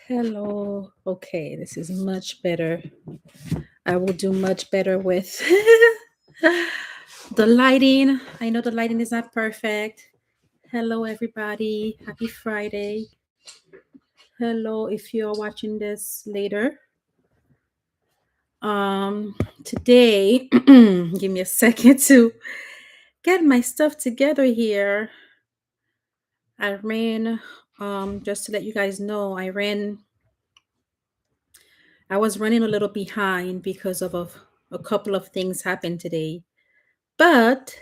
Hello. Okay, this is much better. I will do much better with the lighting. I know the lighting is not perfect. Hello, everybody. Happy Friday. Hello, if you're watching this later. Today, give me a second to get my stuff together here. I ran, just to let you guys know, I was running a little behind because of a couple of things happened today. But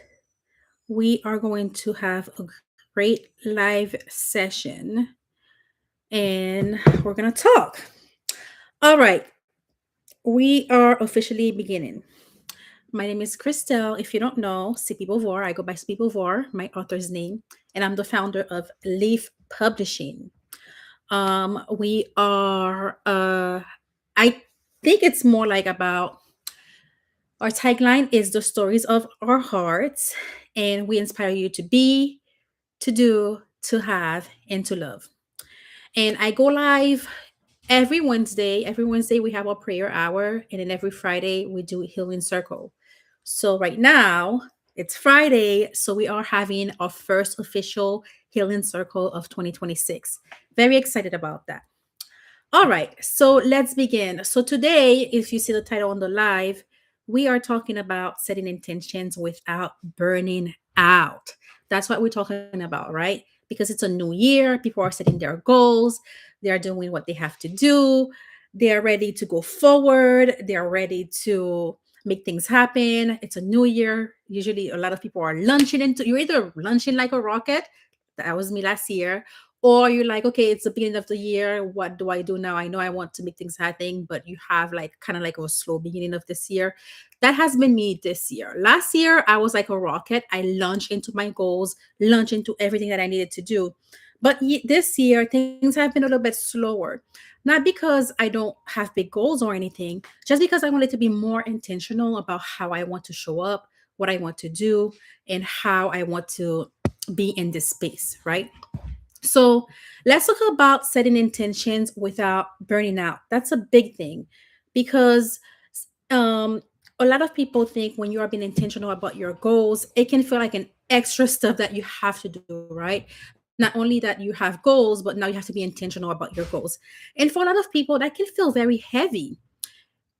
we are going to have a great live session and we're going to talk. All right, we are officially beginning. My name is Christelle. If you don't know, Sippy Beauvoir, I go by Sippy Beauvoir, my author's name, and I'm the founder of Leaf Publishing. We are, I think it's more like about our tagline is the stories of our hearts, and we inspire you to be, to do, to have, and to love. And I go live every Wednesday. Every Wednesday, we have our prayer hour. And then every Friday, we do Healing Circle. So right now, it's Friday. So we are having our first official Healing Circle of 2026. Very excited about that. All right, so let's begin. So today, if you see the title on the live, we are talking about setting intentions without burning out. That's what we're talking about, right? Because it's a new year, people are setting their goals, they are doing what they have to do, they are ready to go forward, they are ready to make things happen. It's a new year. Usually, a lot of people are launching into you're either launching like a rocket, that was me last year, or you're like, okay, it's the beginning of the year. What do I do now? I know I want to make things happen, but you have like kind of like a slow beginning of this year. That has been me this year. Last year, I was like a rocket. I launched into my goals, launched into everything that I needed to do. But this year, things have been a little bit slower. Not because I don't have big goals or anything, just because I wanted to be more intentional about how I want to show up, what I want to do, and how I want to be in this space, right? So let's talk about setting intentions without burning out. That's a big thing because um, a lot of people think when you are being intentional about your goals, it can feel like an extra stuff that you have to do, right? Not only that you have goals, but now you have to be intentional about your goals. And for a lot of people, that can feel very heavy.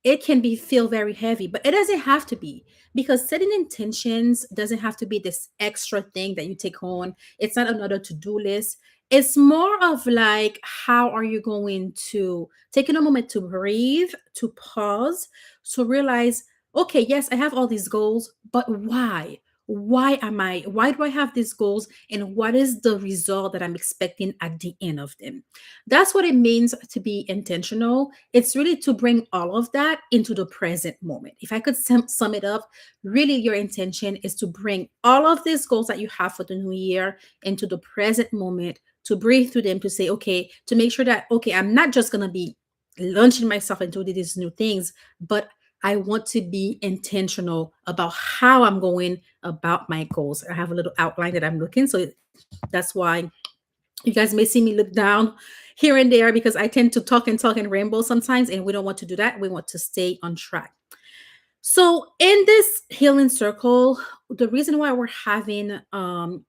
It can be feel very heavy, but it doesn't have to be, because setting intentions doesn't have to be this extra thing that you take on. It's not another to-do list. It's more of like, how are you going to taking a moment to breathe, to pause, to realize, okay, yes, I have all these goals, but why do I have these goals, and what is the result that I'm expecting at the end of them? That's what it means to be intentional. It's really to bring all of that into the present moment. If I could sum it up, really your intention is to bring all of these goals that you have for the new year into the present moment, to breathe through them, to say, okay, to make sure that, okay, I'm not just going to be launching myself into these new things, but I want to be intentional about how I'm going about my goals. I have a little outline that I'm looking. So that's why you guys may see me look down here and there, because I tend to talk and ramble sometimes, and we don't want to do that. We want to stay on track. So, in this healing circle, the reason why we're having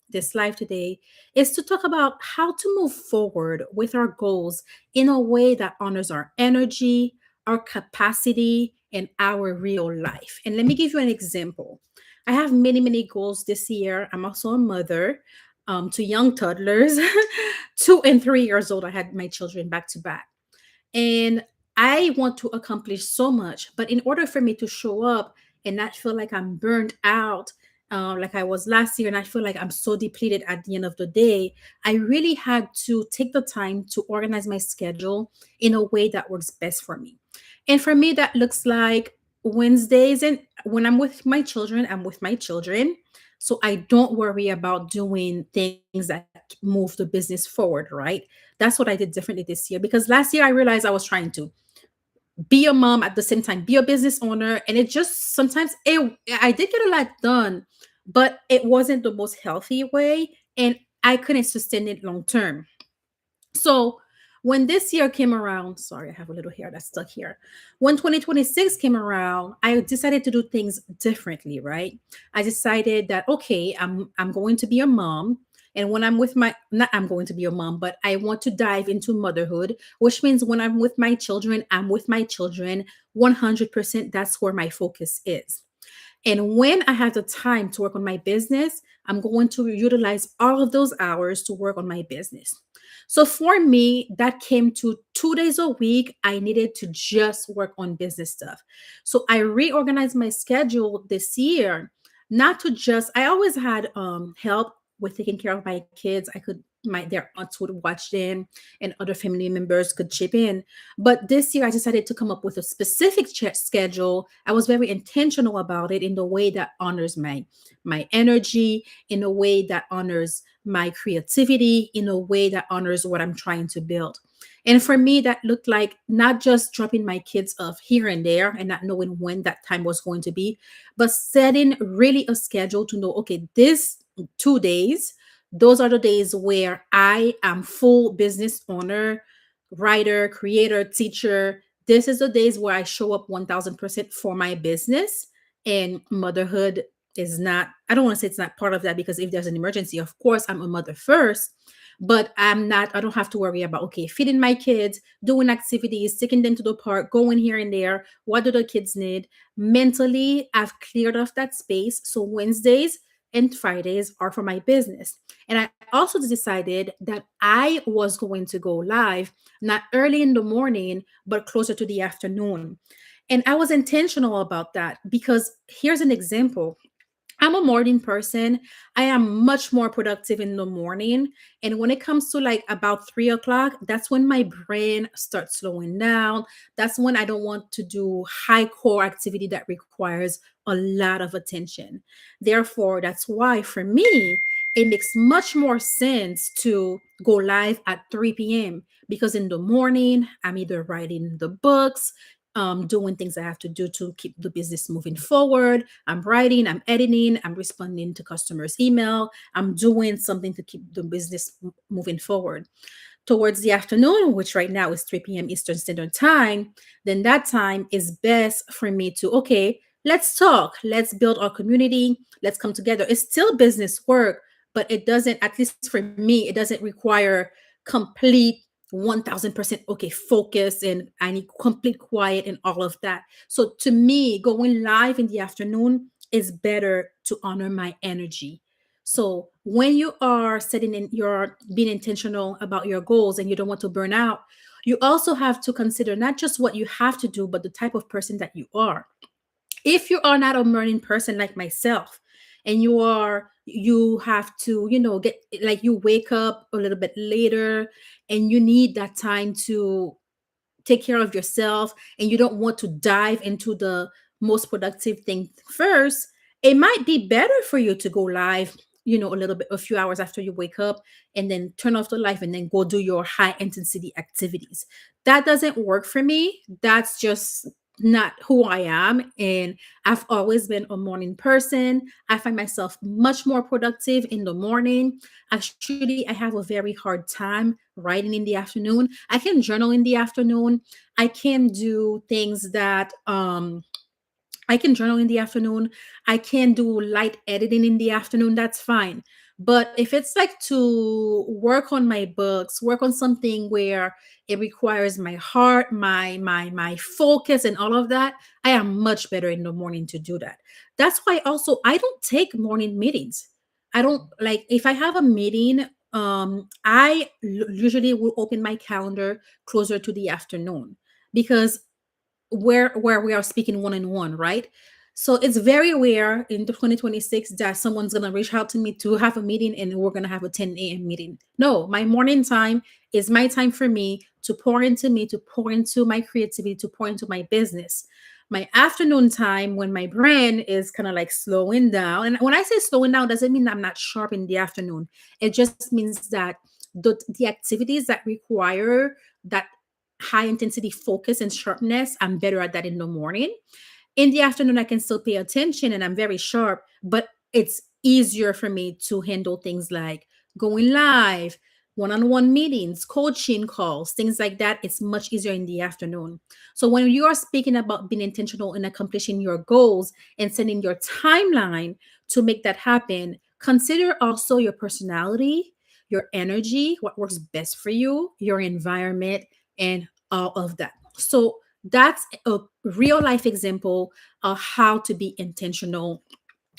this live today is to talk about how to move forward with our goals in a way that honors our energy, our capacity, and our real life. And let me give you an example. I have many, many goals this year. I'm also a mother to young toddlers, 2 and 3 years old. I had my children back to back. And I want to accomplish so much, but in order for me to show up and not feel like I'm burned out, like I was last year, and I feel like I'm so depleted at the end of the day, I really had to take the time to organize my schedule in a way that works best for me. And for me, that looks like Wednesdays, and when I'm with my children, I'm with my children. So I don't worry about doing things that move the business forward, right? That's what I did differently this year, because last year I realized I was trying to be a mom at the same time, be a business owner, and it just sometimes I did get a lot done, but it wasn't the most healthy way, and I couldn't sustain it long term. So When this year came around, sorry, I have a little hair that's stuck here. When 2026 came around, I decided to do things differently, right? I decided that okay, I'm going to be a mom. And when I'm with my, not I'm going to be a mom, but I want to dive into motherhood, which means when I'm with my children, I'm with my children 100%. That's where my focus is. And when I have the time to work on my business, I'm going to utilize all of those hours to work on my business. So for me, that came to 2 days a week. I needed to just work on business stuff. So I reorganized my schedule this year, not to just, I always had help with taking care of my kids. I could, my their aunts would watch them and other family members could chip in. But this year, I decided to come up with a specific schedule. I was very intentional about it in the way that honors my energy, in a way that honors my creativity, in a way that honors what I'm trying to build. And for me, that looked like not just dropping my kids off here and there and not knowing when that time was going to be, but setting really a schedule to know, okay, this 2 days, those are the days where I am full business owner, writer, creator, teacher. This is the days where I show up 1000% for my business. And motherhood is not, I don't want to say it's not part of that, because if there's an emergency, of course, I'm a mother first. But I'm not, I don't have to worry about, okay, feeding my kids, doing activities, taking them to the park, going here and there. What do the kids need? Mentally, I've cleared off that space. So Wednesdays and Fridays are for my business. And I also decided that I was going to go live not early in the morning, but closer to the afternoon. And I was intentional about that because here's an example. I'm a morning person. I am much more productive in the morning. And when it comes to like about 3 o'clock, that's when my brain starts slowing down. That's when I don't want to do high core activity that requires a lot of attention. Therefore, that's why for me, it makes much more sense to go live at 3 p.m. because in the morning, I'm either writing the books, doing things I have to do to keep the business moving forward. I'm writing, I'm editing, I'm responding to customers' email, I'm doing something to keep the business moving forward. Towards the afternoon, which right now is 3 p.m. Eastern Standard Time, then that time is best for me to, okay, let's talk, let's build our community, let's come together. It's still business work, but it doesn't, at least for me, it doesn't require complete 1000% okay focus, and I need complete quiet and all of that. So to me, going live in the afternoon is better to honor my energy. So when you are setting in, you're being intentional about your goals and you don't want to burn out, you also have to consider not just what you have to do, but the type of person that you are. If you are not a morning person like myself, and you have to, get, like, you wake up a little bit later and you need that time to take care of yourself, and you don't want to dive into the most productive thing first, it might be better for you to go live, a little bit, a few hours after you wake up, and then turn off the live and then go do your high intensity activities. That doesn't work for me. That's just not who I am. And I've always been a morning person. I find myself much more productive in the morning. Actually, I have a very hard time writing in the afternoon. I can journal in the afternoon. I can do things that I can journal in the afternoon. I can do light editing in the afternoon. That's fine. But if it's like to work on my books, work on something where it requires my heart, my focus and all of that, I am much better in the morning to do that. That's why also I don't take morning meetings. I don't, like, if I have a meeting, usually will open my calendar closer to the afternoon, because where we are speaking one on one, right? So it's very rare in the 2026 that someone's gonna reach out to me to have a meeting and we're gonna have a 10 a.m. meeting. No, my morning time is my time for me, to pour into my creativity, to pour into my business. My afternoon time, when my brain is kind of like slowing down, and when I say slowing down, doesn't mean I'm not sharp in the afternoon. It just means that the activities that require that high intensity focus and sharpness, I'm better at that in the morning. In the afternoon, I can still pay attention and I'm very sharp, but it's easier for me to handle things like going live, one-on-one meetings, coaching calls, things like that. It's much easier in the afternoon. So when you are speaking about being intentional in accomplishing your goals and setting your timeline to make that happen, consider also your personality, your energy, what works best for you, your environment, and all of that. So that's a real life example of how to be intentional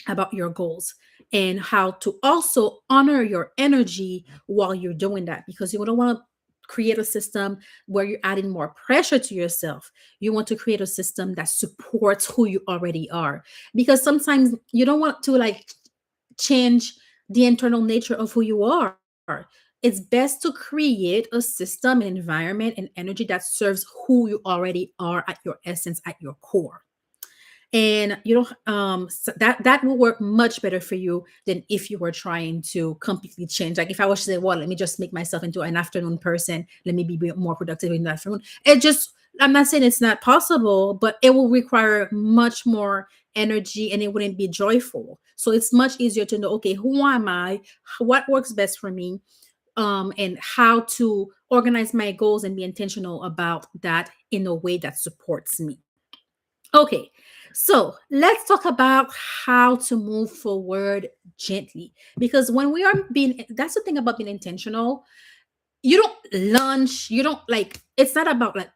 about your goals and how to also honor your energy while you're doing that, because you don't want to create a system where you're adding more pressure to yourself. You want to create a system that supports who you already are, because sometimes you don't want to like change the internal nature of who you are. It's best to create a system, an environment, and energy that serves who you already are at your essence, at your core. And you don't that will work much better for you than if you were trying to completely change. Like if I was to say, well, let me just make myself into an afternoon person, let me be more productive in the afternoon. It just, I'm not saying it's not possible, but it will require much more energy and it wouldn't be joyful. So it's much easier to know, okay, who am I, what works best for me, and how to organize my goals and be intentional about that in a way that supports me. Okay, so let's talk about how to move forward gently. Because when we are being, that's the thing about being intentional. You don't lunge, you don't like, it's not about like,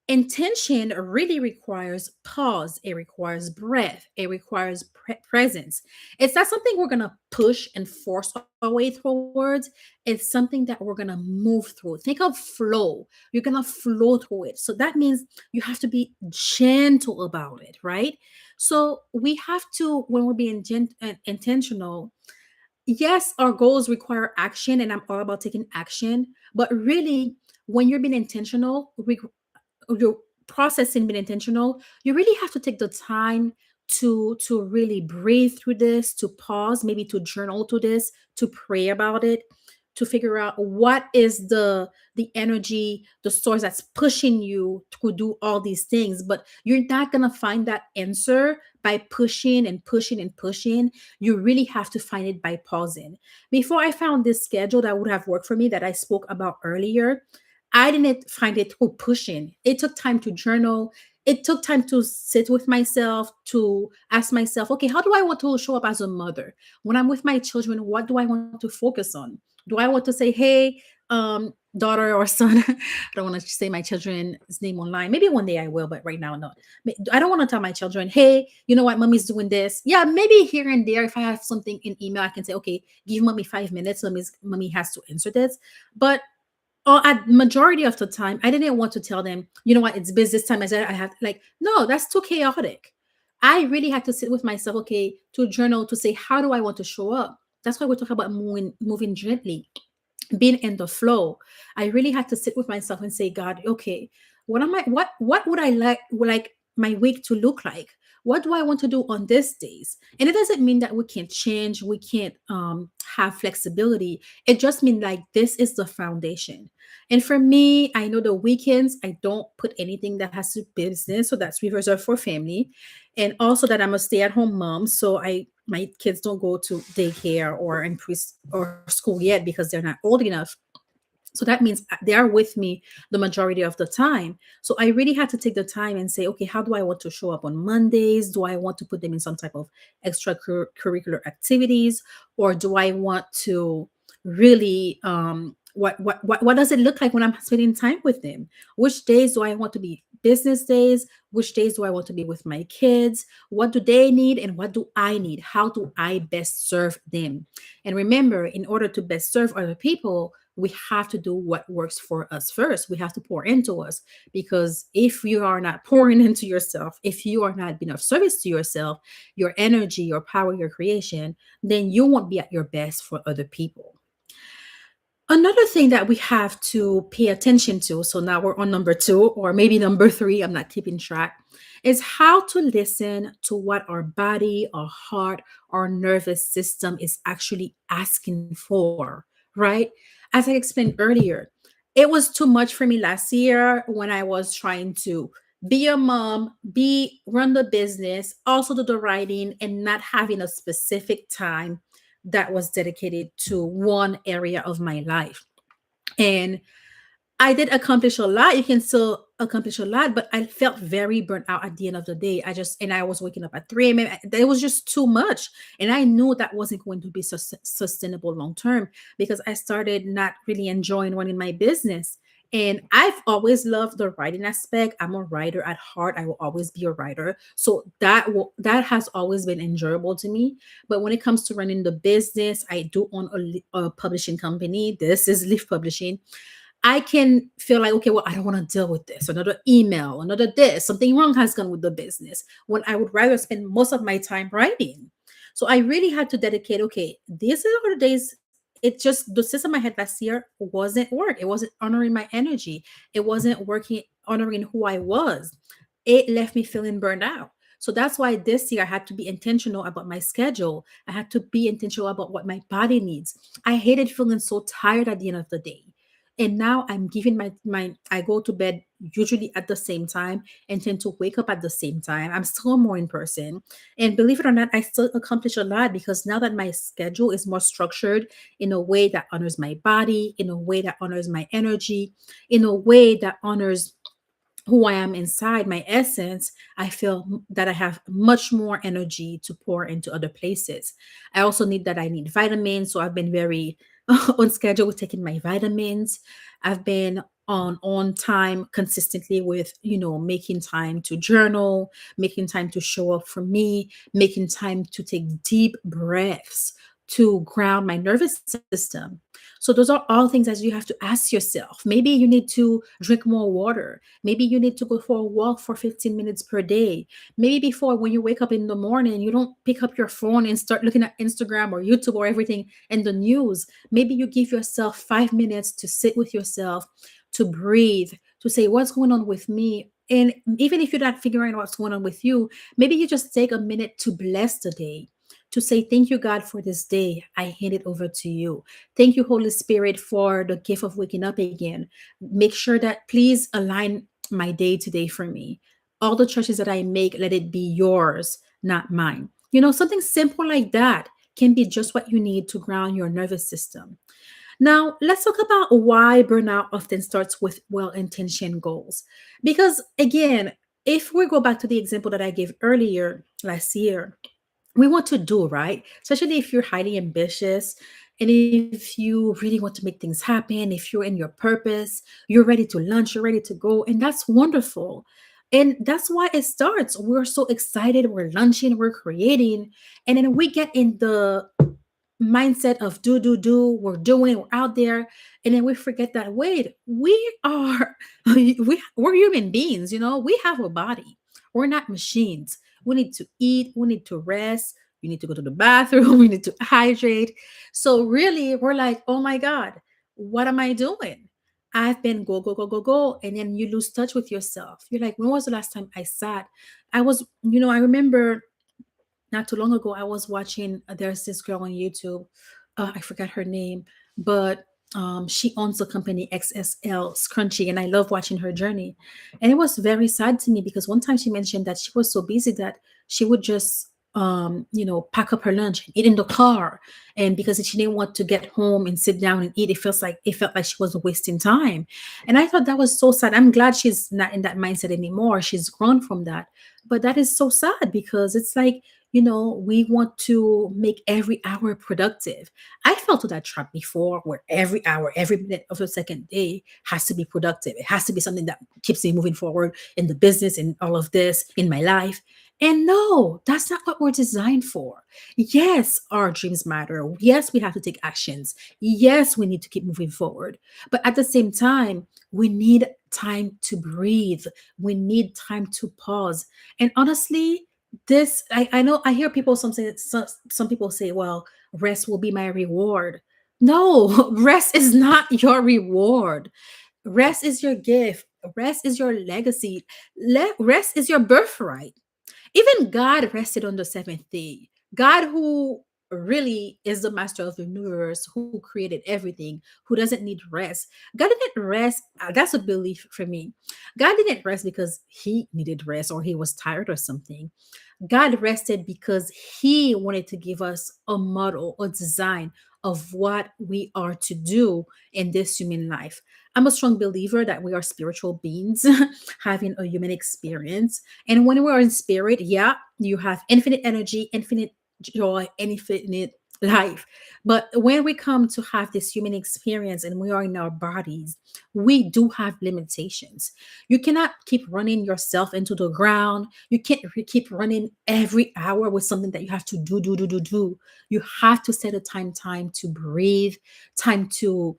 intention really requires pause, it requires breath, it requires presence. It's not something we're going to push and force our way towards. It's something that we're going to move through. Think of flow. You're going to flow through it. So that means you have to be gentle about it, right? So we have to, when we're being intentional, yes, our goals require action, and I'm all about taking action. But really, when you're being intentional, your processing being intentional, you really have to take the time to really breathe through this, to pause, maybe to journal to this, to pray about it, to figure out what is the energy, the source that's pushing you to do all these things. But you're not gonna find that answer by pushing and pushing and pushing. You really have to find it by pausing. Before I found this schedule that would have worked for me that I spoke about earlier, I didn't find it through pushing. It took time to journal. It took time to sit with myself, to ask myself, okay, how do I want to show up as a mother? When I'm with my children, what do I want to focus on? Do I want to say, hey, daughter or son? I don't want to say my children's name online. Maybe one day I will, but right now, no. I don't want to tell my children, hey, you know what, mommy's doing this. Yeah, maybe here and there, if I have something in email, I can say, okay, give mommy 5 minutes. Mommy has to answer this. But at majority of the time, I didn't want to tell them, you know what, it's business time. I said I have like, no, that's too chaotic. I really had to sit with myself, okay, to journal to say, how do I want to show up? That's why we're talking about moving gently, being in the flow. I really had to sit with myself and say, God, okay, what would I like my week to look like? What do I want to do on these days? And it doesn't mean that we can't change, we can't have flexibility. It just means like this is the foundation. And for me, I know the weekends I don't put anything that has to business, so that's reserved for family. And also that I'm a stay-at-home mom, so I my kids don't go to daycare or in pre or school yet because they're not old enough. So that means they are with me the majority of the time. So I really had to take the time and say, okay, how do I want to show up on Mondays? Do I want to put them in some type of extracurricular activities, or do I want to really what does it look like when I'm spending time with them? Which days do I want to be business days? Which days do I want to be with my kids? What do they need and what do I need? How do I best serve them? And remember, in order to best serve other people, we have to do what works for us first. We have to pour into us, because if you are not pouring into yourself, if you are not being of service to yourself, your energy, your power, your creation, then you won't be at your best for other people. Another thing that we have to pay attention to, so now we're on number two, or maybe number three, I'm not keeping track, is how to listen to what our body, our heart, our nervous system is actually asking for, right? As I explained earlier, it was too much for me last year when I was trying to be a mom, be run the business, also do the writing, and not having a specific time that was dedicated to one area of my life. And I did accomplish a lot. You can still accomplish a lot, but I felt very burnt out at the end of the day. And I was waking up at 3 a.m. It was just too much. And I knew that wasn't going to be sustainable long term because I started not really enjoying running my business. And I've always loved the writing aspect. I'm a writer at heart. I will always be a writer. So that has always been enjoyable to me. But when it comes to running the business, I do own a publishing company. This is Leaf Publishing. I can feel like, okay, well, I don't want to deal with this. Another email, another this, something wrong has gone with the business. When I would rather spend most of my time writing. So I really had to dedicate, okay, these are the days. It just, the system I had last year wasn't work. It wasn't honoring my energy. It wasn't working, honoring who I was. It left me feeling burned out. So that's why this year I had to be intentional about my schedule. I had to be intentional about what my body needs. I hated feeling so tired at the end of the day. And now I'm giving my I go to bed usually at the same time and tend to wake up at the same time. I'm still a morning person. And believe it or not, I still accomplish a lot because now that my schedule is more structured in a way that honors my body, in a way that honors my energy, in a way that honors who I am inside, my essence, I feel that I have much more energy to pour into other places. I also need that I need vitamins. So I've been very on schedule with taking my vitamins. I've been on time consistently with, making time to journal, making time to show up for me, making time to take deep breaths to ground my nervous system. So those are all things that you have to ask yourself. Maybe you need to drink more water. Maybe you need to go for a walk for 15 minutes per day. Maybe before, when you wake up in the morning, you don't pick up your phone and start looking at Instagram or YouTube or everything and the news. Maybe you give yourself 5 minutes to sit with yourself, to breathe, to say, what's going on with me? And even if you're not figuring out what's going on with you, maybe you just take a minute to bless the day, to say, thank you, God, for this day. I hand it over to you. Thank you, Holy Spirit, for the gift of waking up again. Make sure that please align my day today for me. All the choices that I make, let it be yours, not mine. Something simple like that can be just what you need to ground your nervous system. Now, let's talk about why burnout often starts with well intentioned goals. Because again, if we go back to the example that I gave earlier last year, we want to do right, especially if you're highly ambitious and if you really want to make things happen, if you're in your purpose, you're ready to launch, you're ready to go, and that's wonderful. And that's why it starts. We're so excited, we're launching, we're creating, and then we get in the mindset of do, we're doing, we're out there, and then we forget that, wait, we are we're human beings, we have a body. We're not machines. We need to eat, we need to rest, we need to go to the bathroom, we need to hydrate. So really, we're like, oh my God, what am I doing? I've been go, go, go, go, go. And then you lose touch with yourself. You're like, when was the last time I sat? I remember not too long ago, I was watching, there's this girl on YouTube. I forgot her name, but she owns the company XSL Scrunchy, and I love watching her journey. And it was very sad to me because one time she mentioned that she was so busy that she would just, pack up her lunch and eat in the car. And because she didn't want to get home and sit down and eat, it felt like she was wasting time. And I thought that was so sad. I'm glad she's not in that mindset anymore. She's grown from that. But that is so sad because it's like, we want to make every hour productive. I fell to that trap before where every hour, every minute of the second day has to be productive. It has to be something that keeps me moving forward in the business and all of this in my life. And no, that's not what we're designed for. Yes, our dreams matter. Yes, we have to take actions. Yes, we need to keep moving forward. But at the same time, we need time to breathe. We need time to pause. And honestly, this I know I hear people some people say, well, rest will be my reward. No, rest is not your reward. Rest is your gift. Rest is your legacy. Rest is your birthright. Even God rested on the seventh day. God, who really is the master of the universe, who created everything, who doesn't need rest. God didn't rest. That's a belief for me. God didn't rest because he needed rest or he was tired or something. God rested because he wanted to give us a model, a design of what we are to do in this human life. I'm a strong believer that we are spiritual beings having a human experience. And when we are in spirit, yeah, you have infinite energy, infinite joy, infinite life. But when we come to have this human experience and we are in our bodies, we do have limitations. You cannot keep running yourself into the ground. You can't keep running every hour with something that you have to do. You have to set a time to breathe, time to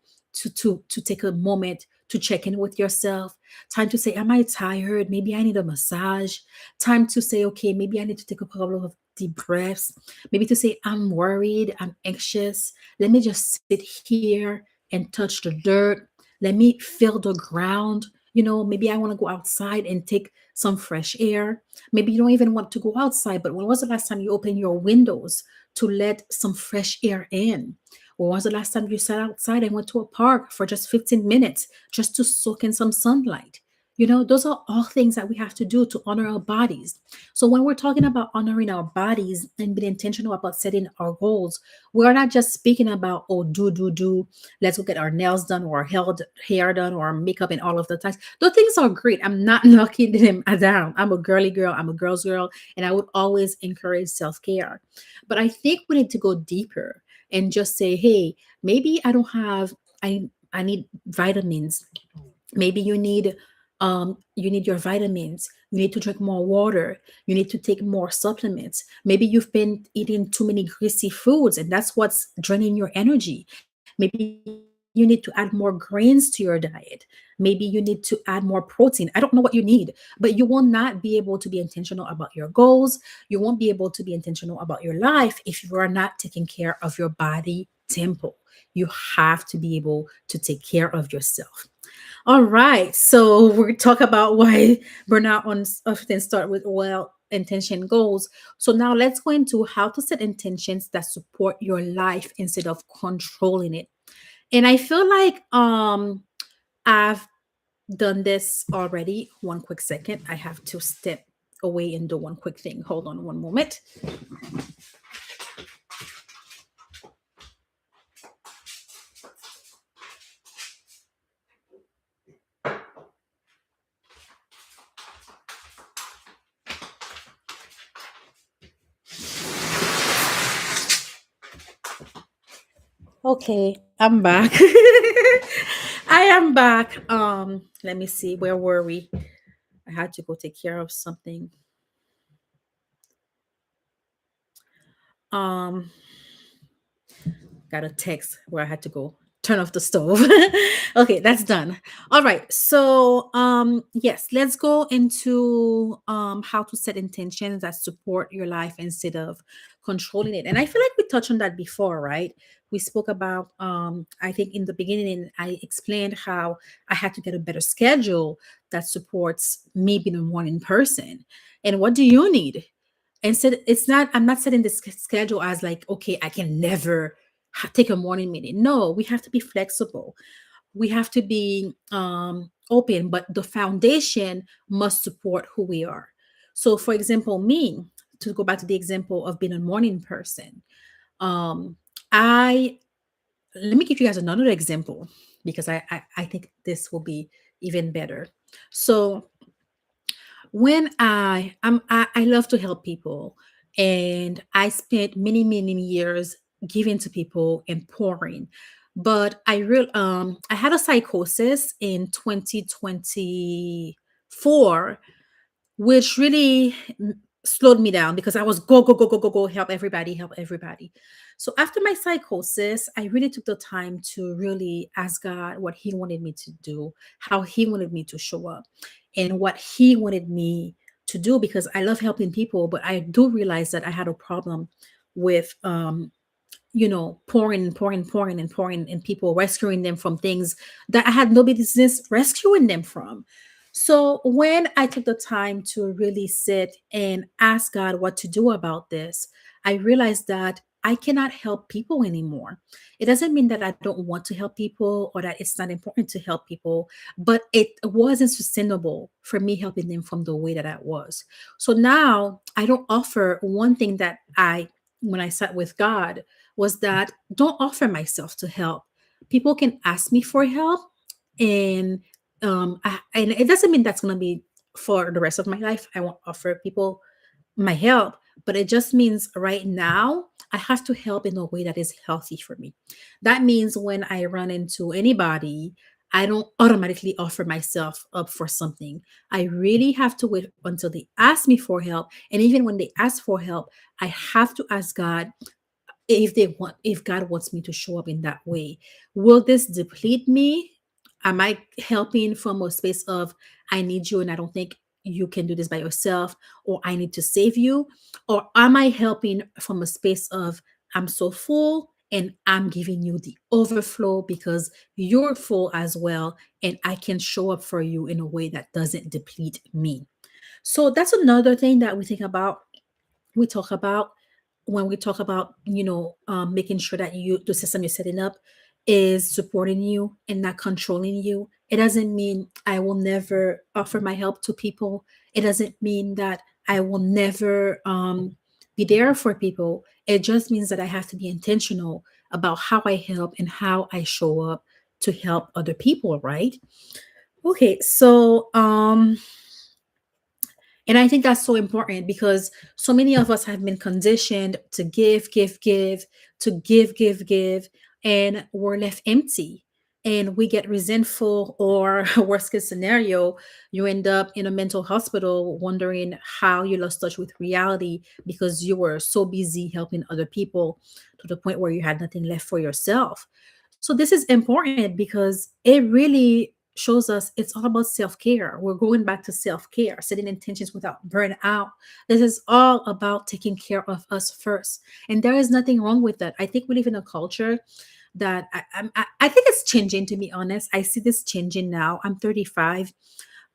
take a moment to check in with yourself, time to say, am I tired? Maybe I need a massage. Time to say, okay, maybe I need to take a couple of deep breaths. Maybe to say, I'm worried, I'm anxious. Let me just sit here and touch the dirt. Let me feel the ground. Maybe I want to go outside and take some fresh air. Maybe you don't even want to go outside, but when was the last time you opened your windows to let some fresh air in? When was the last time you sat outside and went to a park for just 15 minutes just to soak in some sunlight? Those are all things that we have to do to honor our bodies. So when we're talking about honoring our bodies and being intentional about setting our goals, we're not just speaking about, oh, do. Let's go get our nails done or our hair done or our makeup and all of the things. Those things are great. I'm not knocking them down. I'm a girly girl. I'm a girl's girl. And I would always encourage self-care. But I think we need to go deeper and just say, hey, maybe I don't have, I need vitamins. Maybe you need your vitamins. You need to drink more water. You need to take more supplements. Maybe you've been eating too many greasy foods and that's what's draining your energy. Maybe you need to add more grains to your diet. Maybe you need to add more protein. I don't know what you need, but you will not be able to be intentional about your goals. You won't be able to be intentional about your life if you are not taking care of your body temple. You have to be able to take care of yourself. All right. So we talk about why burnout often start with well intention goals. So now let's go into how to set intentions that support your life instead of controlling it. And I feel like I've done this already. One quick second. I have to step away and do one quick thing. Hold on one moment. Okay, I'm back. I am back. Let me see. Where were we? I had to go take care of something. Um, got a text where I had to go turn off the stove. Okay, that's done. All right. So, yes, let's go into how to set intentions that support your life instead of controlling it. And I feel like we touched on that before, right? We spoke about I think in the beginning I explained how I had to get a better schedule that supports me being a morning person. And what do you need? Instead, I'm not setting this schedule as like, okay, I can never take a morning meeting. No, we have to be flexible. We have to be open, but the foundation must support who we are. So for example, me, to go back to the example of being a morning person, um I let me give you guys another example because I think this will be even better. So when I love to help people, and I spent many years giving to people and pouring, but I had a psychosis in 2024, which really slowed me down because I was go, help everybody. So after my psychosis, I really took the time to really ask God what He wanted me to do, how He wanted me to show up, and what He wanted me to do because I love helping people, but I do realize that I had a problem with pouring in people, rescuing them from things that I had no business rescuing them from. So when I took the time to really sit and ask God what to do about this, I realized that I cannot help people anymore. It doesn't mean that I don't want to help people or that it's not important to help people, but it wasn't sustainable for me helping them from the way that I was. So now I don't offer one thing that when I sat with God, was that don't offer myself to help. People can ask me for help, and and it doesn't mean that's going to be for the rest of my life. I won't offer people my help, but it just means right now I have to help in a way that is healthy for me. That means when I run into anybody, I don't automatically offer myself up for something. I really have to wait until they ask me for help. And even when they ask for help, I have to ask God if God wants me to show up in that way. Will this deplete me? Am I helping from a space of I need you and I don't think you can do this by yourself, or I need to save you? Or am I helping from a space of I'm so full and I'm giving you the overflow because you're full as well, and I can show up for you in a way that doesn't deplete me? So that's another thing that we talk about when we talk about making sure that the system you're setting up is supporting you and not controlling you. It doesn't mean I will never offer my help to people. It doesn't mean that I will never be there for people. It just means that I have to be intentional about how I help and how I show up to help other people, right? Okay, so and I think that's so important because so many of us have been conditioned to give, to give, and we're left empty. And we get resentful, or worst case scenario, you end up in a mental hospital wondering how you lost touch with reality because you were so busy helping other people to the point where you had nothing left for yourself. So, this is important because it really shows us it's all about self care. We're going back to self care, setting intentions without burnout. This is all about taking care of us first. And there is nothing wrong with that. I think we live in a culture that I think it's changing, to be honest. I see this changing now. I'm 35.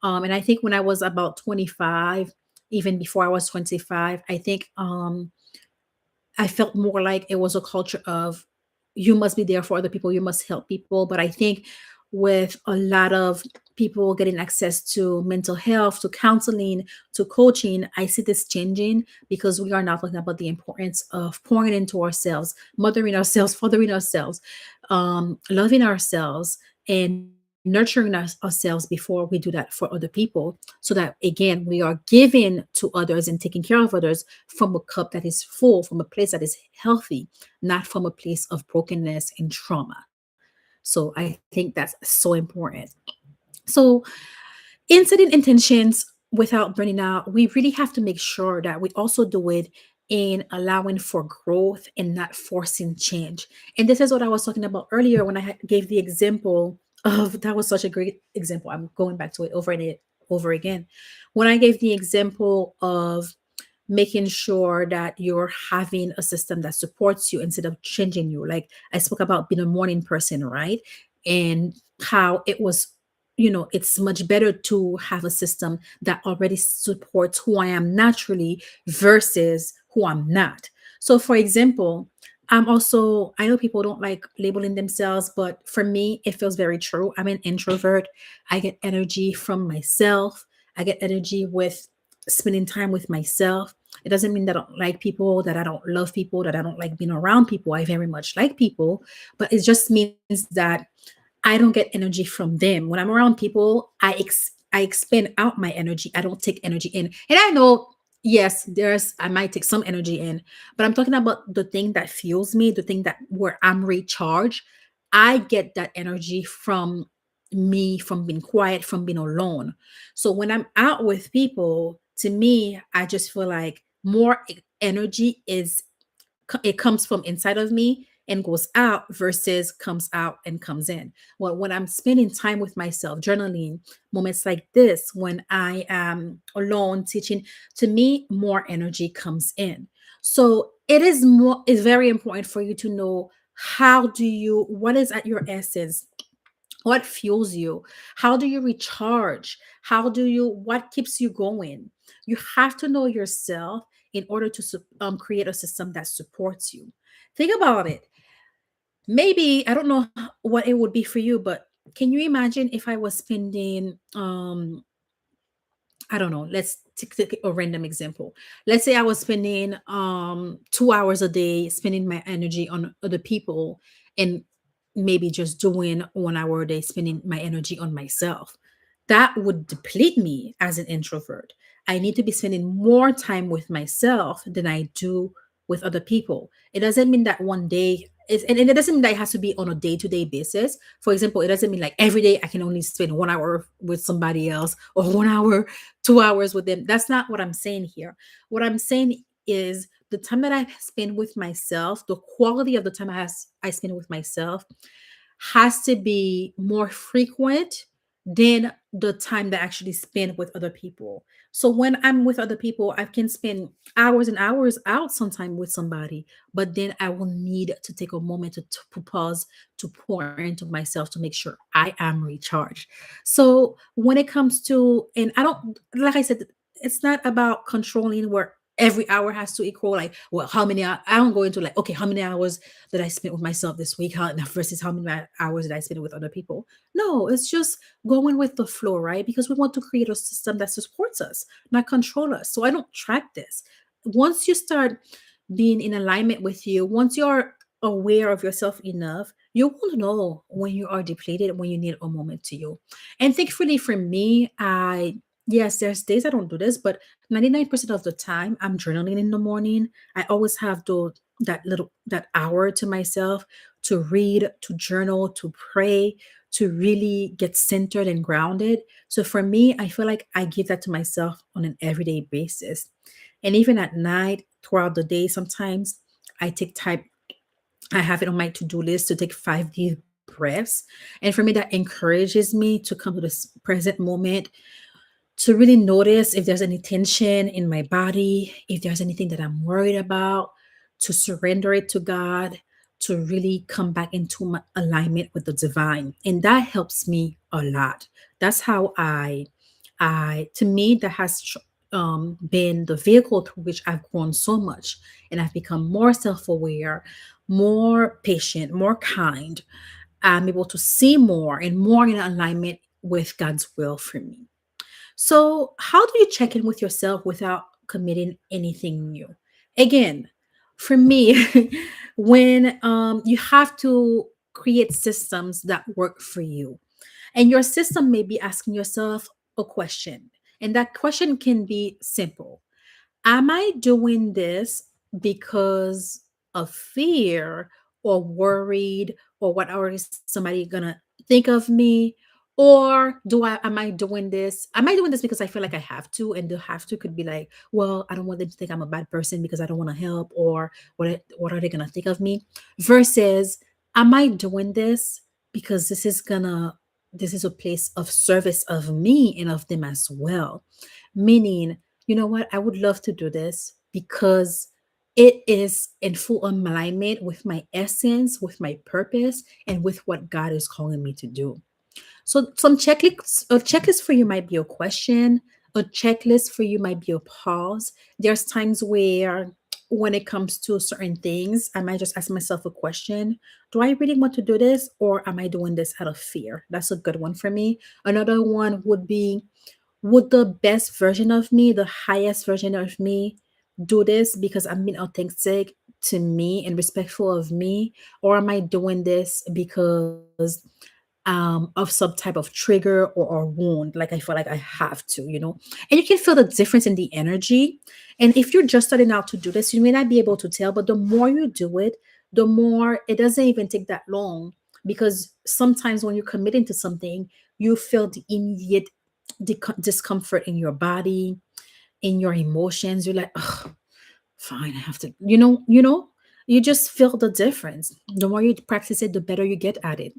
And I think when I was about 25, even before I was 25, I think I felt more like it was a culture of you must be there for other people, you must help people. But I think with a lot of people getting access to mental health, to counseling, to coaching, I see this changing because we are now talking about the importance of pouring into ourselves, mothering ourselves, fathering ourselves, loving ourselves, and nurturing ourselves before we do that for other people. So that again, we are giving to others and taking care of others from a cup that is full, from a place that is healthy, not from a place of brokenness and trauma. So I think that's so important. So in setting intentions without burning out, we really have to make sure that we also do it in allowing for growth and not forcing change. And this is what I was talking about earlier when gave the example of that was such a great example. I'm going back to it over again. When I gave the example of making sure that you're having a system that supports you instead of changing you. Like I spoke about being a morning person, right? And how it was, it's much better to have a system that already supports who I am naturally versus who I'm not. So, for example, I know people don't like labeling themselves, but for me, it feels very true. I'm an introvert. I get energy from myself, I get energy with spending time with myself. It doesn't mean that I don't like people, that I don't love people, that I don't like being around people. I very much like people, but it just means that I don't get energy from them. When I'm around people, I expend out my energy. I don't take energy in. And I know, yes, there's I might take some energy in, but I'm talking about the thing that fuels me, the thing that where I'm recharged. I get that energy from me, from being quiet, from being alone. So when I'm out with people, to me, I just feel like more energy it comes from inside of me and goes out versus comes out and comes in. Well, when I'm spending time with myself, journaling, moments like this, when I am alone teaching, to me, more energy comes in. So it's very important for you to know what is at your essence, what fuels you, how do you recharge, what keeps you going. You have to know yourself in order to create a system that supports you. Think about it. Maybe I don't know what it would be for you, but can you imagine if I was spending I don't know, let's take a random example. Let's say I was spending 2 hours a day spending my energy on other people, and maybe just doing 1 hour a day spending my energy on myself. That would deplete me as an introvert. I need to be spending more time with myself than I do with other people. It doesn't mean that one day and it doesn't mean that it has to be on a day-to-day basis. For example, it doesn't mean like every day I can only spend 1 hour with somebody else or 1 hour 2 hours with them. That's not what I'm saying here. What I'm saying is the time that I spend with myself, the quality of the time I spend with myself has to be more frequent than the time that I actually spend with other people. So when I'm with other people, I can spend hours and hours out sometime with somebody, but then I will need to take a moment to pause, to pour into myself to make sure I am recharged. So when it comes to, and I don't, like I said, it's not about controlling where every hour has to equal like, well, how many I don't go into like, okay, how many hours that I spent with myself this week versus how many hours did I spend with other people. No, it's just going with the flow, right? Because we want to create a system that supports us, not control us. So I don't track this. Once you start being in alignment with you, once you're aware of yourself enough, you will know when you are depleted, when you need a moment to you. And thankfully for me, yes, there's days I don't do this, but 99% of the time I'm journaling in the morning. I always have that hour to myself to read, to journal, to pray, to really get centered and grounded. So for me, I feel like I give that to myself on an everyday basis. And even at night, throughout the day, sometimes I take time, I have it on my to-do list to take 5 deep breaths. And for me, that encourages me to come to this present moment, to really notice if there's any tension in my body, if there's anything that I'm worried about, to surrender it to God, to really come back into my alignment with the divine. And that helps me a lot. That's how to me, that has been the vehicle through which I've grown so much. And I've become more self aware, more patient, more kind. I'm able to see more and more in alignment with God's will for me. So, how do you check in with yourself without committing anything new? Again, for me, when you have to create systems that work for you, and your system may be asking yourself a question, and that question can be simple. Am I doing this because of fear or worried or what are somebody gonna think of me? Or am I doing this? Am I doing this because I feel like I have to? And the have to could be like, well, I don't want them to think I'm a bad person because I don't want to help, or what are they gonna think of me? Versus, am I doing this because this is a place of service of me and of them as well? Meaning, you know what? I would love to do this because it is in full alignment with my essence, with my purpose, and with what God is calling me to do. So, some checklists, a checklist for you might be a question, a checklist for you might be a pause. There's times where, when it comes to certain things, I might just ask myself a question. Do I really want to do this, or am I doing this out of fear? That's a good one for me. Another one would be, would the best version of me, the highest version of me, do this because I'm being authentic to me and respectful of me? Or am I doing this because of some type of trigger or wound? Like I feel like I have to, you know? And you can feel the difference in the energy. And if you're just starting out to do this, you may not be able to tell, but the more you do it, the more it doesn't even take that long. Because sometimes when you're committing to something, you feel the immediate discomfort in your body, in your emotions. You're like, oh, fine, I have to, you just feel the difference. The more you practice it, the better you get at it.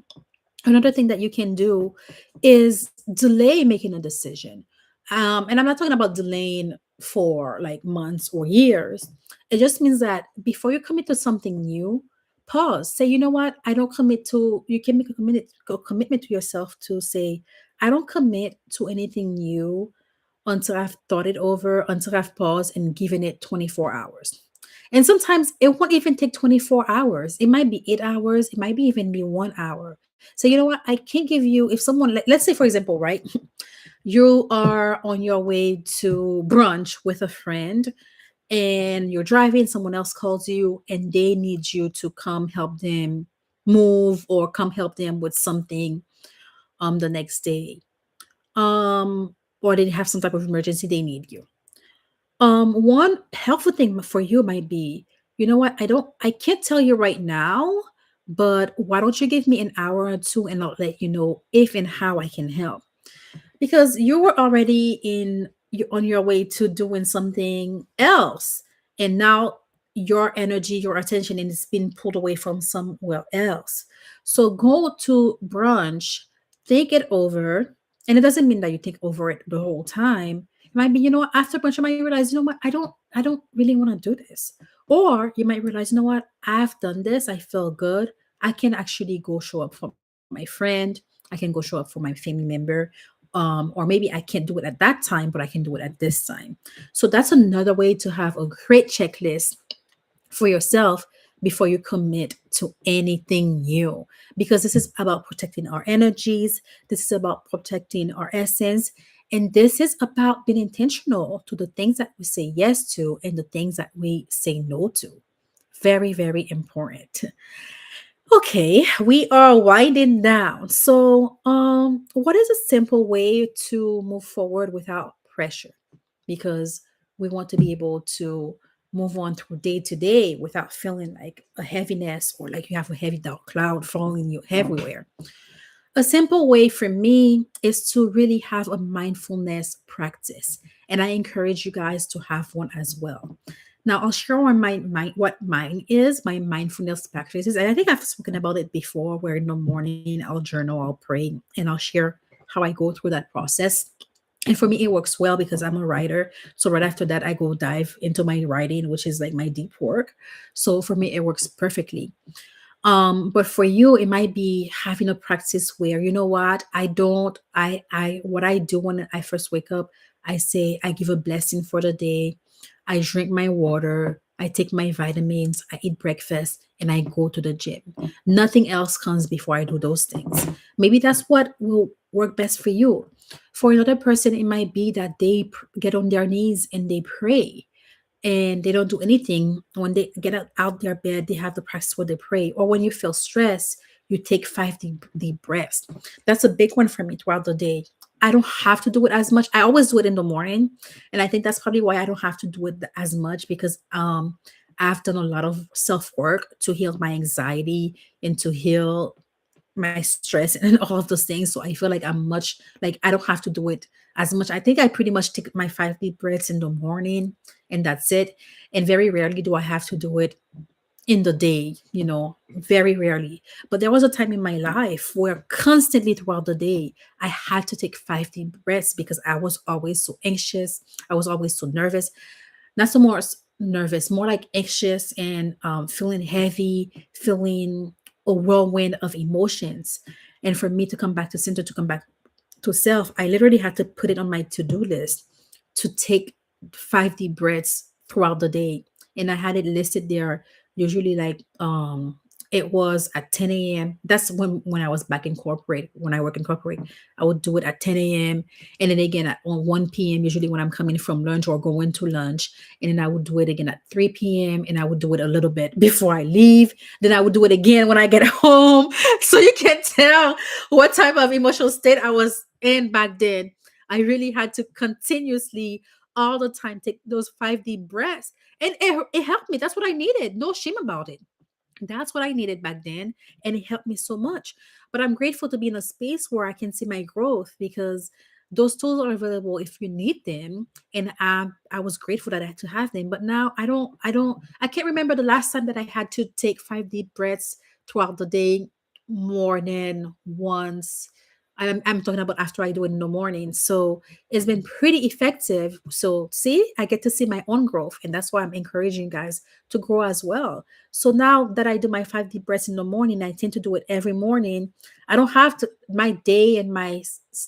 Another thing that you can do is delay making a decision. And I'm not talking about delaying for like months or years. It just means that before you commit to something new, pause. Say, you know what? I don't commit to, you can make a commitment to yourself to say, I don't commit to anything new until I've thought it over, until I've paused and given it 24 hours. And sometimes it won't even take 24 hours. It might be 8 hours. It might be even be 1 hour. So you know what? I can't give you, if someone, let's say for example, right? You are on your way to brunch with a friend and you're driving, someone else calls you and they need you to come help them move or come help them with something the next day. Or they have some type of emergency, they need you. One helpful thing for you might be, you know what, I can't tell you right now, but why don't you give me an hour or two and I'll let you know if and how I can help, because you were already on your way to doing something else, and now your energy, your attention is being pulled away from somewhere else. So go to brunch, think it over, and it doesn't mean that you think over it the whole time. It might be, you know what, after brunch you might realize, you know what, I don't really want to do this. Or you might realize, you know what, I've done this, I feel good, I can actually go show up for my friend, I can go show up for my family member. Or maybe I can't do it at that time, but I can do it at this time. So that's another way to have a great checklist for yourself before you commit to anything new. Because this is about protecting our energies, this is about protecting our essence, and this is about being intentional to the things that we say yes to and the things that we say no to. Very, very important. Okay, we are winding down. So, what is a simple way to move forward without pressure? Because we want to be able to move on through day to day without feeling like a heaviness or like you have a heavy dark cloud following you everywhere. A simple way for me is to really have a mindfulness practice. And I encourage you guys to have one as well. Now, I'll share what mine is, my mindfulness practices. And I think I've spoken about it before, where in the morning I'll journal, I'll pray, and I'll share how I go through that process. And for me, it works well because I'm a writer. So right after that, I go dive into my writing, which is like my deep work. So for me, it works perfectly. But for you, it might be having a practice where, you know what, what I do when I first wake up, I say, I give a blessing for the day. I drink my water. I take my vitamins. I eat breakfast and I go to the gym. Nothing else comes before I do those things. Maybe that's what will work best for you. For another person, it might be that they get on their knees and they pray and they don't do anything. When they get out their bed, they have the practice where they pray. Or when you feel stressed, you take five deep breaths. That's a big one for me throughout the day. I don't have to do it as much. I always do it in the morning. And I think that's probably why I don't have to do it as much, because I've done a lot of self work to heal my anxiety and to heal my stress and all of those things. So I feel like I'm much like I don't have to do it as much. I think I pretty much take my 5 deep breaths in the morning and that's it. And very rarely do I have to do it in the day, very rarely. But there was a time in my life where constantly throughout the day, I had to take 5 deep breaths because I was always so anxious. I was always so nervous. Not so more nervous, more like anxious and feeling heavy, feeling a whirlwind of emotions. And for me to come back to center, to come back to self, I literally had to put it on my to-do list to take 5 deep breaths throughout the day. And I had it listed there, usually like it was at 10 a.m. That's when I was back in corporate, when I work in corporate, I would do it at 10 a.m. And then again at on 1 p.m. usually when I'm coming from lunch or going to lunch. And then I would do it again at 3 p.m. and I would do it a little bit before I leave. Then I would do it again when I get home. So you can tell what type of emotional state I was in back then. I really had to continuously all the time take those 5 deep breaths. And it helped me. That's what I needed. No shame about it. That's what I needed back then. And it helped me so much. But I'm grateful to be in a space where I can see my growth, because those tools are available if you need them. And I was grateful that I had to have them. But now I can't remember the last time that I had to take 5 deep breaths throughout the day more than once. I'm talking about after I do it in the morning. So it's been pretty effective. So see, I get to see my own growth. And that's why I'm encouraging you guys to grow as well. So now that I do my 5 deep breaths in the morning, I tend to do it every morning. I don't have to, my day and my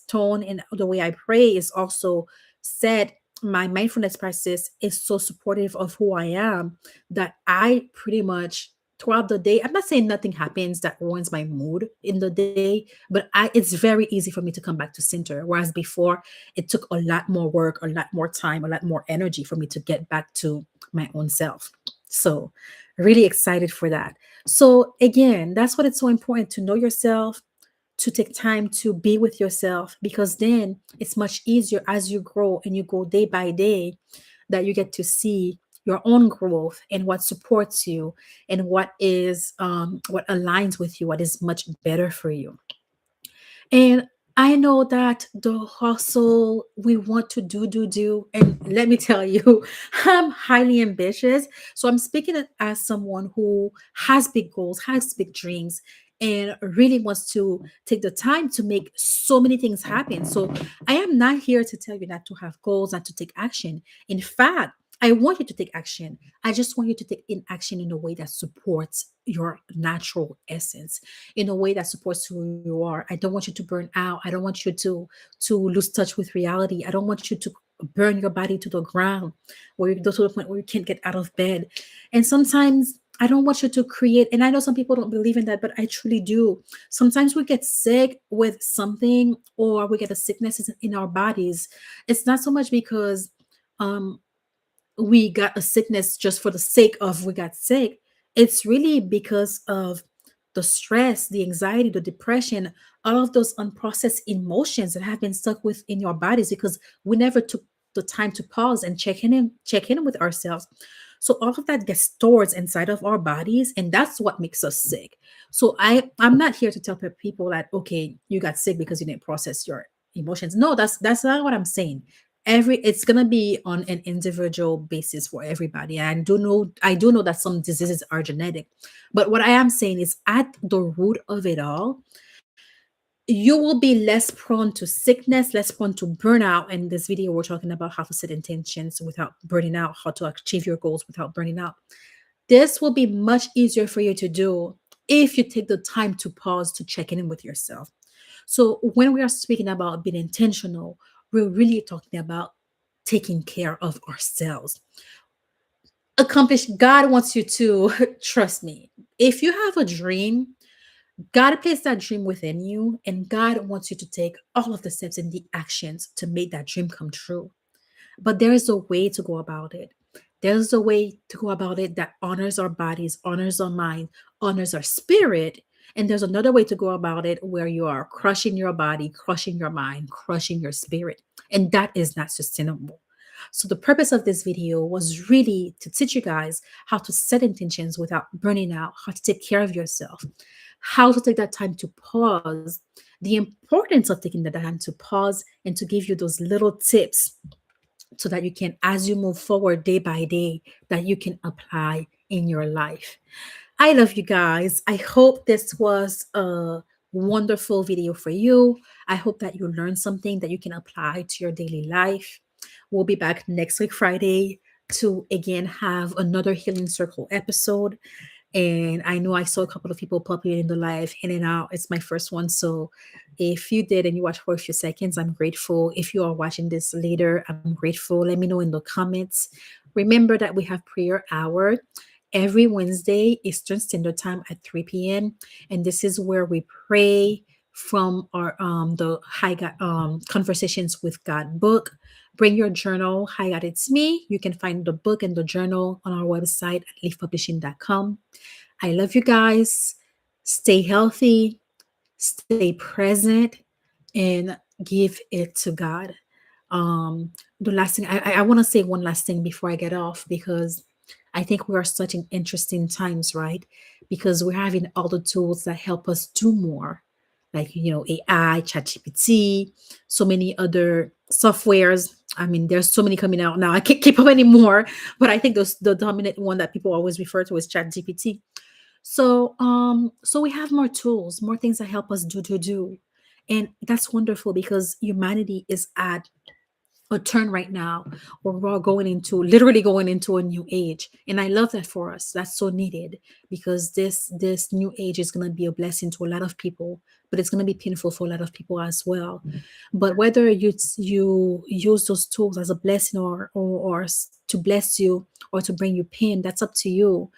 tone and the way I pray is also set my mindfulness practice is so supportive of who I am that I pretty much throughout the day, I'm not saying nothing happens that ruins my mood in the day, but it's very easy for me to come back to center. Whereas before, it took a lot more work, a lot more time, a lot more energy for me to get back to my own self. So, really excited for that. So, again, that's what it's so important to know yourself, to take time to be with yourself, because then it's much easier as you grow and you go day by day that you get to see your own growth and what supports you and what aligns with you, what is much better for you. And I know that the hustle, we want to do. And let me tell you, I'm highly ambitious. So I'm speaking as someone who has big goals, has big dreams, and really wants to take the time to make so many things happen. So I am not here to tell you not to have goals, not to take action. In fact, I want you to take action. I just want you to take in action in a way that supports your natural essence, in a way that supports who you are. I don't want you to burn out. I don't want you to lose touch with reality. I don't want you to burn your body to the ground where you go to the point where you can't get out of bed. And sometimes I don't want you to create, and I know some people don't believe in that, but I truly do. Sometimes we get sick with something or we get a sickness in our bodies. It's not so much because um we got a sickness just for the sake of we got sick. It's really because of the stress, the anxiety, the depression, all of those unprocessed emotions that have been stuck within your bodies because we never took the time to pause and check in with ourselves. So all of that gets stored inside of our bodies, and that's what makes us sick. So I'm not here to tell people that okay, you got sick because you didn't process your emotions. No, that's not what I'm saying. It's gonna be on an individual basis for everybody. And I do know that some diseases are genetic, but what I am saying is at the root of it all, you will be less prone to sickness, less prone to burnout. In this video, we're talking about how to set intentions without burning out, how to achieve your goals without burning out. This will be much easier for you to do if you take the time to pause to check in with yourself. So when we are speaking about being intentional, we're really talking about taking care of ourselves. Accomplish, God wants you to trust me. If you have a dream, God placed that dream within you, and God wants you to take all of the steps and the actions to make that dream come true. But there is a way to go about it. There's a way to go about it that honors our bodies, honors our mind, honors our spirit. And there's another way to go about it where you are crushing your body, crushing your mind, crushing your spirit. And that is not sustainable. So, the purpose of this video was really to teach you guys how to set intentions without burning out, how to take care of yourself, how to take that time to pause, the importance of taking the time to pause, and to give you those little tips so that you can, as you move forward day by day, that you can apply in your life. I love you guys. I hope this was a wonderful video for you. I hope that you learned something that you can apply to your daily life. We'll be back next week, Friday, to again have another Healing Circle episode. And I know I saw a couple of people popping in the live in and out. It's my first one. So if you did and you watched for a few seconds, I'm grateful. If you are watching this later, I'm grateful. Let me know in the comments. Remember that we have prayer hour every Wednesday, Eastern Standard Time at 3 p.m. And this is where we pray from our the High God Conversations with God book. Bring your journal. Hi God, it's me. You can find the book and the journal on our website at leafpublishing.com. I love you guys. Stay healthy, stay present, and give it to God. The last thing I want to say one last thing before I get off, because I think we are such in interesting times, right? Because we're having all the tools that help us do more, like AI, ChatGPT, so many other softwares. I mean, there's so many coming out now. I can't keep up anymore, but I think the dominant one that people always refer to is ChatGPT. So we have more tools, more things that help us do. And that's wonderful because humanity is at a turn right now, or we're all going into, literally going into a new age. And I love that for us. That's so needed, because this new age is going to be a blessing to a lot of people, but it's going to be painful for a lot of people as well. But whether you use those tools as a blessing, or to bless you, or to bring you pain, that's up to you.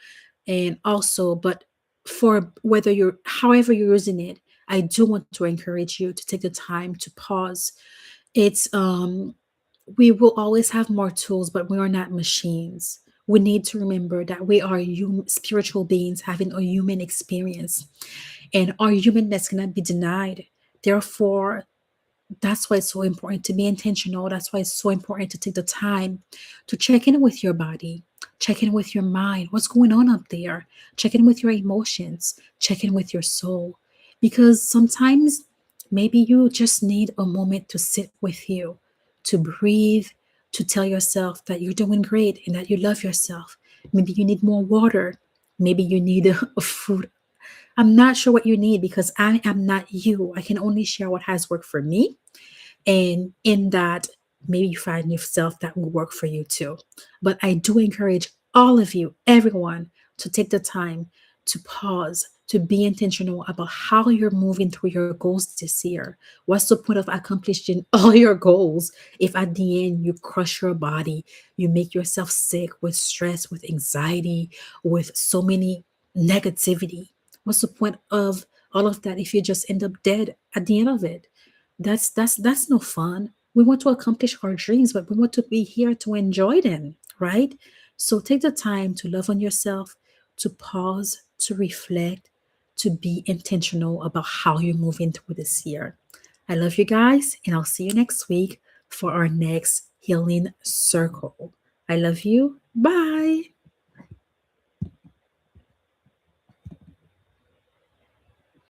And also, but for whether you're, however you're using it, I do want to encourage you to take the time to pause. It's We will always have more tools, but we are not machines. We need to remember that we are spiritual beings having a human experience, and our humanness cannot be denied. Therefore, that's why it's so important to be intentional. That's why it's so important to take the time to check in with your body, check in with your mind. What's going on up there? Check in with your emotions, check in with your soul. Because sometimes maybe you just need a moment to sit with you, to breathe, to tell yourself that you're doing great and that you love yourself. Maybe you need more water. Maybe you need a fruit. I'm not sure what you need, because I am not you. I can only share what has worked for me, and in that, maybe you find yourself that will work for you too. But I do encourage all of you, everyone, to take the time to pause, to be intentional about how you're moving through your goals this year. What's the point of accomplishing all your goals if at the end you crush your body, you make yourself sick with stress, with anxiety, with so many negativity? What's the point of all of that if you just end up dead at the end of it? That's no fun. We want to accomplish our dreams, but we want to be here to enjoy them, right? So take the time to love on yourself, to pause, to reflect, to be intentional about how you're moving through this year. I love you guys, and I'll see you next week for our next healing circle. I love you. Bye.